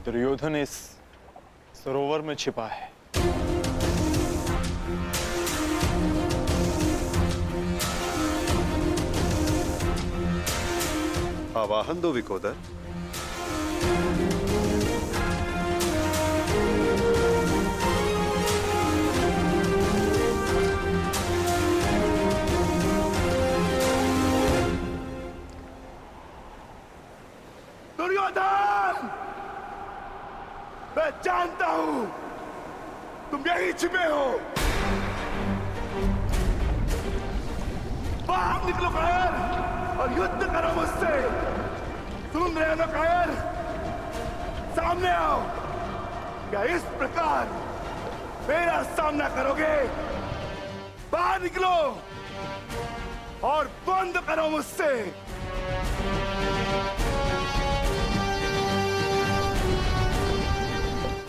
दुर्योधन इस सरोवर में छिपा है। आवाहन दो विकोदर। दुर्योधन, मैं जानता हूं तुम यहीं छिपे हो। बाहर निकलो कायर और युद्ध करो मुझसे। सुन रहे हो ना कायर, सामने आओ। क्या इस प्रकार मेरा सामना करोगे? बाहर निकलो और बंद करो मुझसे।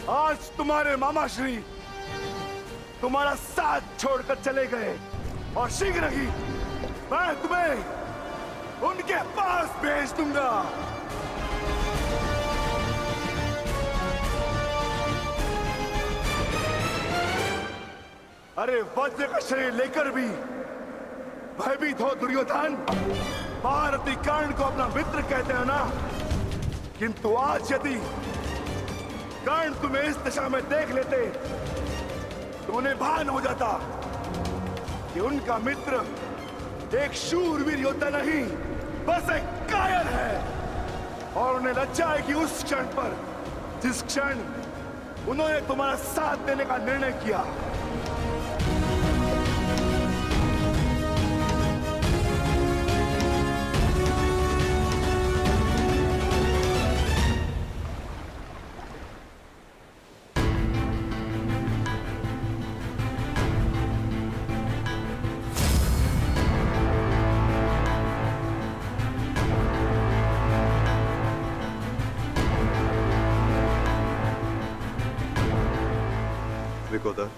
आज तुम्हारे मामा श्री तुम्हारा साथ छोड़कर चले गए और शीघ्र ही मैं तुम्हें उनके पास भेज दूंगा। अरे वज्र का शरीर लेकर भी भयभीत हो दुर्योधन। महारथी कर्ण को अपना मित्र कहते हो ना, किंतु आज यदि कर्ण तुम्हें इस दिशा में देख लेते तो उन्हें भान हो जाता कि उनका मित्र एक शूरवीर योद्धा नहीं, बस एक कायर है। और उन्हें लज्जा है कि उस क्षण पर जिस क्षण उन्होंने तुम्हारा साथ देने का निर्णय किया। विकोदर,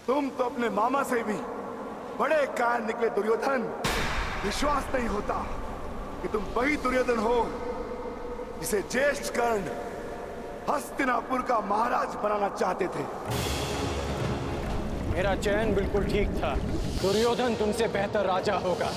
तुम तो अपने मामा से भी बड़े कायर निकले दुर्योधन। विश्वास नहीं होता कि तुम वही दुर्योधन हो जिसे ज्येष्ठ कर्ण हस्तिनापुर का महाराज बनाना चाहते थे। मेरा चयन बिल्कुल ठीक था। दुर्योधन तुमसे बेहतर राजा होगा।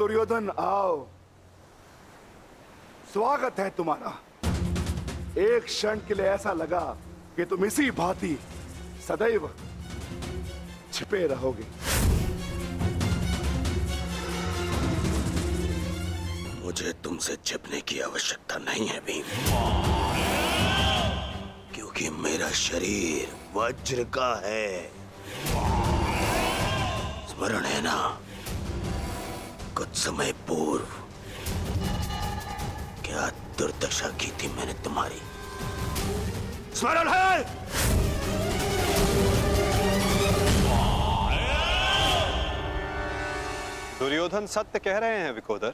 दुर्योधन आओ, स्वागत है तुम्हारा। एक क्षण के लिए ऐसा लगा कि तुम इसी भांति सदैव छिपे रहोगे। मुझे तुमसे छिपने की आवश्यकता नहीं है भीम, क्योंकि मेरा शरीर वज्र का है। स्मरण है ना, कुछ समय पूर्व क्या दुर्दशा की थी मैंने तुम्हारी? स्मरण है? दुर्योधन सत्य कह रहे हैं विकोदर।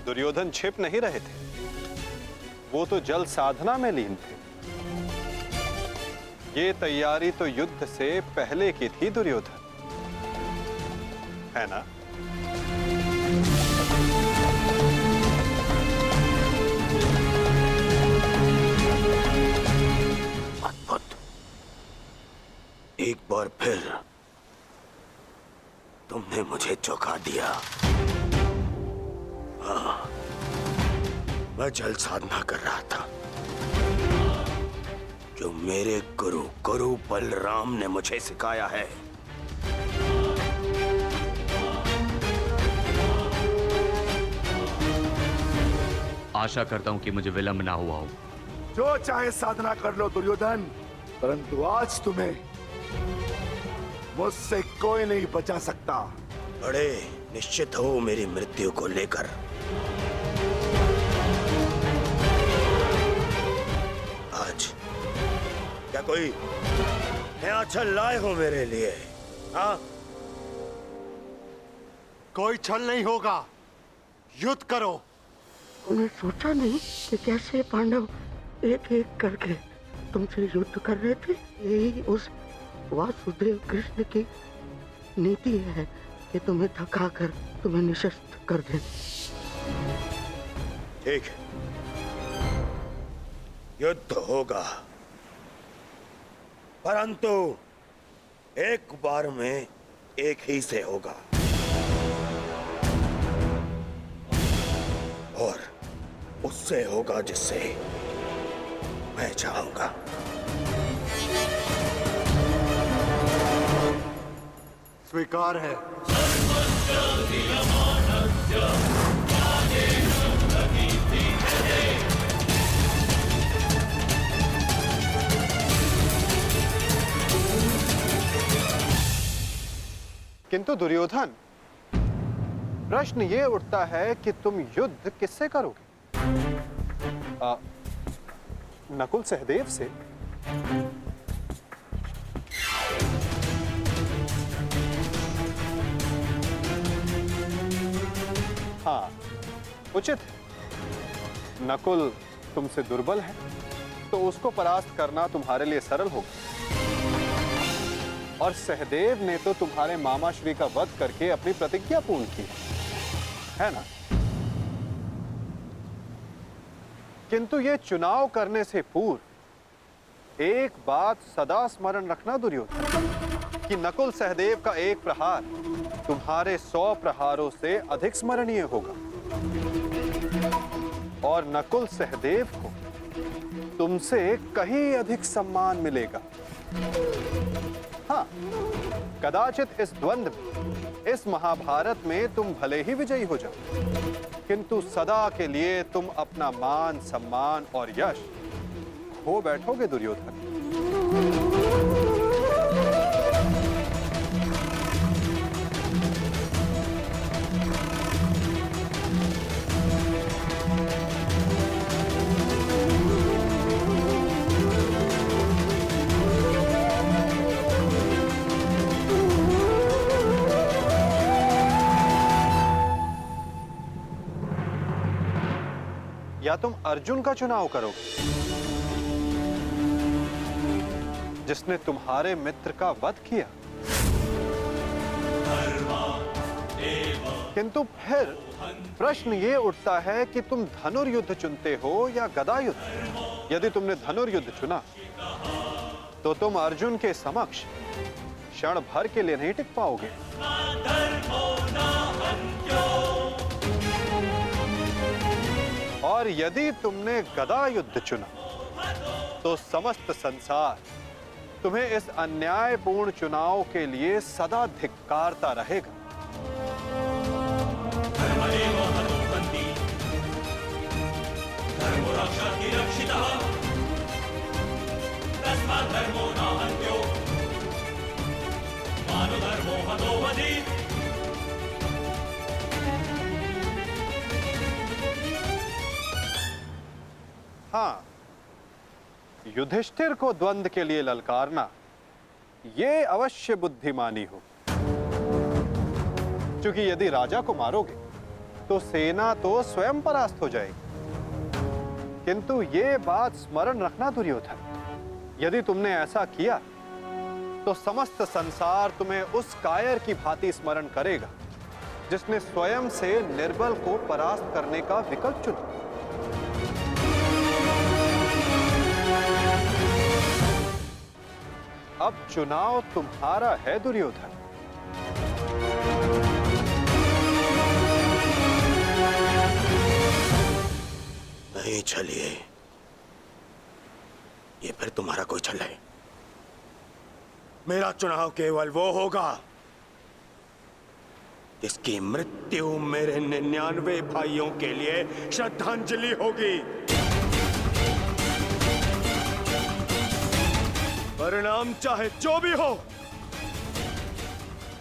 दुर्योधन छिप नहीं रहे थे, वो तो जल साधना में लीन थे। ये तैयारी तो युद्ध से पहले की थी दुर्योधन, है ना? अद्भुत। एक बार फिर तुमने मुझे चौंका दिया। हाँ, मैं जल साधना कर रहा था, जो मेरे गुरु बलराम ने मुझे सिखाया है। आशा करता हूं कि मुझे विलंब ना हुआ हो। जो चाहे साधना कर लो दुर्योधन, परंतु आज तुम्हें मुझसे कोई नहीं बचा सकता। बड़े निश्चित हो मेरी मृत्यु को लेकर। आज क्या कोई नया छल लाए हो मेरे लिए? हाँ? कोई छल नहीं होगा, युद्ध करो। उन्हें सोचा नहीं कि कैसे पांडव एक एक करके तुमसे युद्ध कर रहे थे। यही उस वासुदेव कृष्ण की नीति है कि तुम्हें थकाकर तुम्हें निशस्त्र कर दे। ठीक है, युद्ध होगा, परंतु एक बार में एक ही से होगा, और उससे होगा जिससे मैं चाहूंगा। स्वीकार है। किंतु दुर्योधन, प्रश्न ये उठता है कि तुम युद्ध किससे करोगे? नकुल सहदेव से? हाँ, उचित है। नकुल तुमसे दुर्बल है, तो उसको परास्त करना तुम्हारे लिए सरल होगा। और सहदेव ने तो तुम्हारे मामा श्री का वध करके अपनी प्रतिज्ञा पूर्ण की है ना? किंतु ये चुनाव करने से पूर्व एक बात सदा स्मरण रखना दुर्योधन, कि नकुल सहदेव का एक प्रहार तुम्हारे 100 प्रहारों से अधिक स्मरणीय होगा, और नकुल सहदेव को तुमसे कहीं अधिक सम्मान मिलेगा। हाँ, कदाचित इस द्वंद्व में, इस महाभारत में तुम भले ही विजयी हो जाओ, किंतु सदा के लिए तुम अपना मान, सम्मान और यश खो बैठोगे दुर्योधन। या तुम अर्जुन का चुनाव करोगे, जिसने तुम्हारे मित्र का वध किया। किंतु फिर प्रश्न ये उठता है कि तुम धनुर्युद्ध चुनते हो या गदा युद्ध। यदि तुमने धनुर्युद्ध चुना, तो तुम अर्जुन के समक्ष क्षण भर के लिए नहीं टिक पाओगे। और यदि तुमने गदा युद्ध चुना तो समस्त संसार तुम्हें इस अन्यायपूर्ण चुनाव के लिए सदा धिक्कारता रहेगा। हाँ, युधिष्ठिर को द्वंद्व के लिए ललकारना ये अवश्य बुद्धिमानी हो, क्योंकि यदि राजा को मारोगे तो सेना तो स्वयं परास्त हो जाएगी। किंतु ये बात स्मरण रखना दुर्योधन, यदि तुमने ऐसा किया तो समस्त संसार तुम्हें उस कायर की भांति स्मरण करेगा जिसने स्वयं से निर्बल को परास्त करने का विकल्प चुना। अब चुनाव तुम्हारा है दुर्योधन। नहीं चलिए, ये फिर तुम्हारा कोई छल है। मेरा चुनाव केवल वो होगा जिसकी मृत्यु मेरे 99 भाइयों के लिए श्रद्धांजलि होगी। परिणाम चाहे जो भी हो,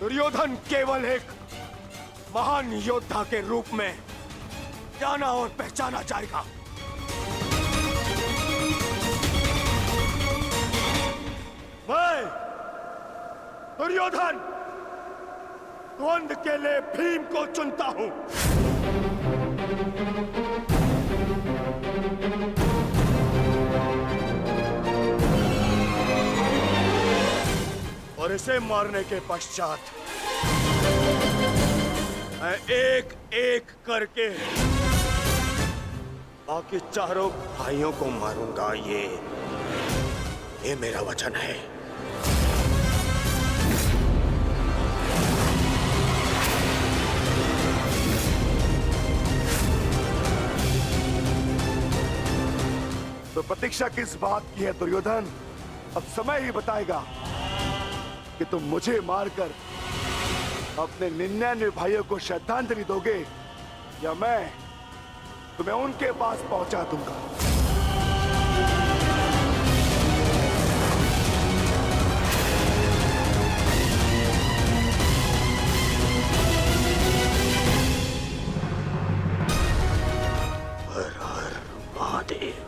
दुर्योधन केवल एक महान योद्धा के रूप में जाना और पहचाना जाएगा। मैं दुर्योधन द्वंद्व के लिए भीम को चुनता हूं। और इसे मारने के पश्चात मैं एक एक करके बाकी चारों भाइयों को मारूंगा। ये मेरा वचन है। तो प्रतीक्षा किस बात की है दुर्योधन? अब समय ही बताएगा कि तुम मुझे मारकर अपने 99 भाइयों को श्रद्धांजलि दोगे या मैं तुम्हें उनके पास पहुंचा दूंगा। हर हर महादेव।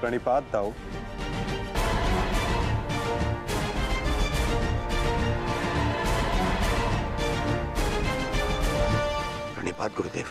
प्रणिपात दाऊ। प्रणिपात गुरुदेव।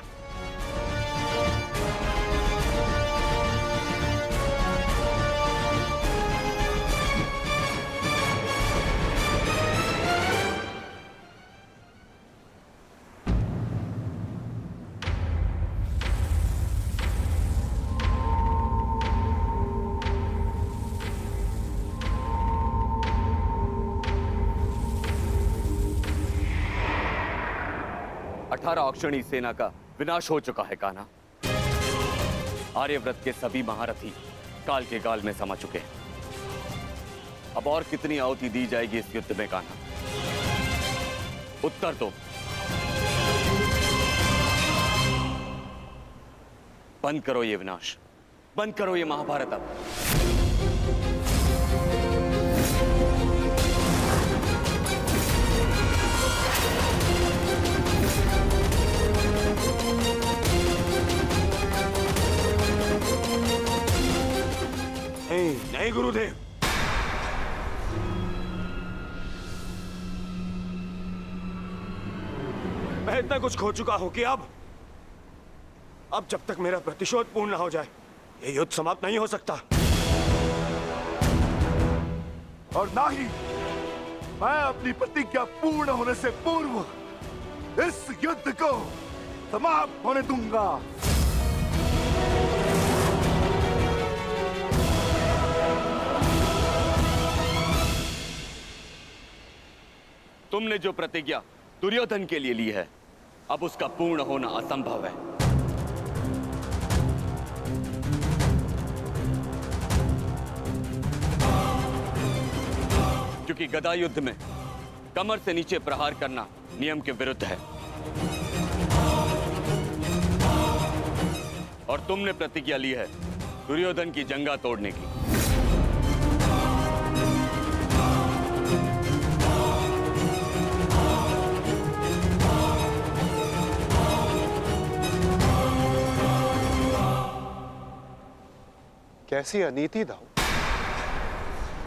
अठारह औक्षणी सेना का विनाश हो चुका है कान्हा। आर्यव्रत के सभी महारथी काल के गाल में समा चुके हैं। अब और कितनी आहुति दी जाएगी इस युद्ध में कान्हा? उत्तर दो। बंद करो ये विनाश, बंद करो ये महाभारत अब। नहीं गुरुदेव, मैं इतना कुछ खो चुका हूं कि अब जब तक मेरा प्रतिशोध पूर्ण न हो जाए ये युद्ध समाप्त नहीं हो सकता। और ना ही मैं अपनी प्रतिज्ञा पूर्ण होने से पूर्व इस युद्ध को समाप्त होने दूंगा। तुमने जो प्रतिज्ञा दुर्योधन के लिए ली है, अब उसका पूर्ण होना असंभव है। क्योंकि गदा युद्ध में कमर से नीचे प्रहार करना नियम के विरुद्ध है। और तुमने प्रतिज्ञा ली है दुर्योधन की जंगा तोड़ने की। कैसी अनीति दाऊ!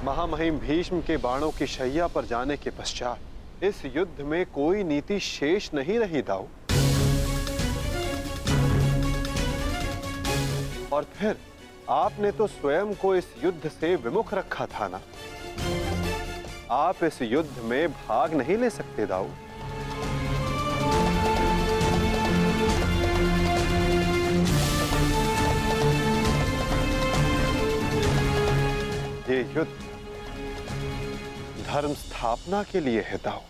महामहिम भीष्म के बाणों की शैया पर जाने के पश्चात इस युद्ध में कोई नीति शेष नहीं रही दाऊ। और फिर आपने तो स्वयं को इस युद्ध से विमुख रखा था ना। आप इस युद्ध में भाग नहीं ले सकते दाऊ। ये युद्ध धर्म स्थापना के लिए है दाऊ।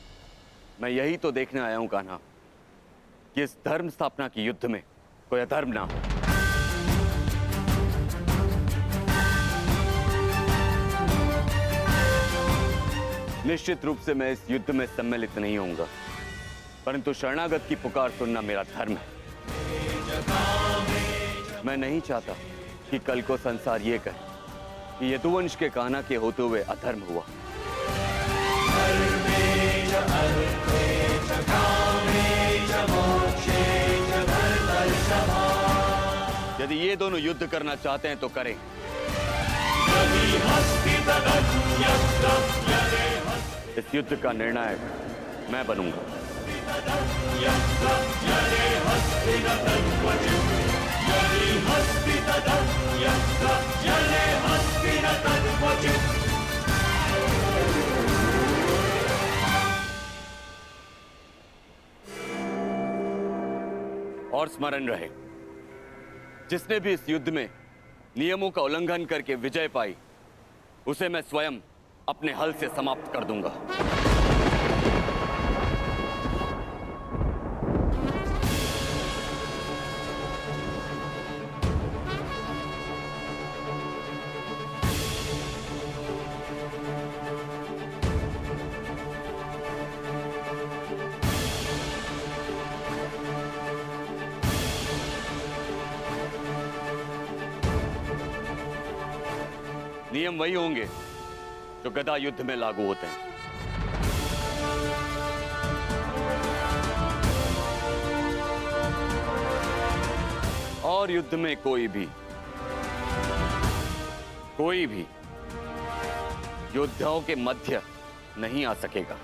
मैं यही तो देखने आया हूं कान्हा कि इस धर्म स्थापना की युद्ध में कोई अधर्म ना हो। निश्चित रूप से मैं इस युद्ध में सम्मिलित नहीं होऊंगा, परंतु शरणागत की पुकार सुनना मेरा धर्म है। मैं नहीं चाहता कि कल को संसार ये कहे कि यदुवंश के कान्हा के होते हुए अधर्म हुआ। यदि ये दोनों युद्ध करना चाहते हैं तो करें। इस युद्ध का निर्णायक मैं बनूंगा। और स्मरण रहे, जिसने भी इस युद्ध में नियमों का उल्लंघन करके विजय पाई, उसे मैं स्वयं अपने हल से समाप्त कर दूंगा। नियम वही होंगे जो गदा युद्ध में लागू होते हैं। और युद्ध में कोई भी योद्धाओं के मध्य नहीं आ सकेगा।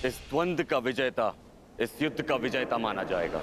इस द्वंद्व का विजेता इस युद्ध का विजेता माना जाएगा।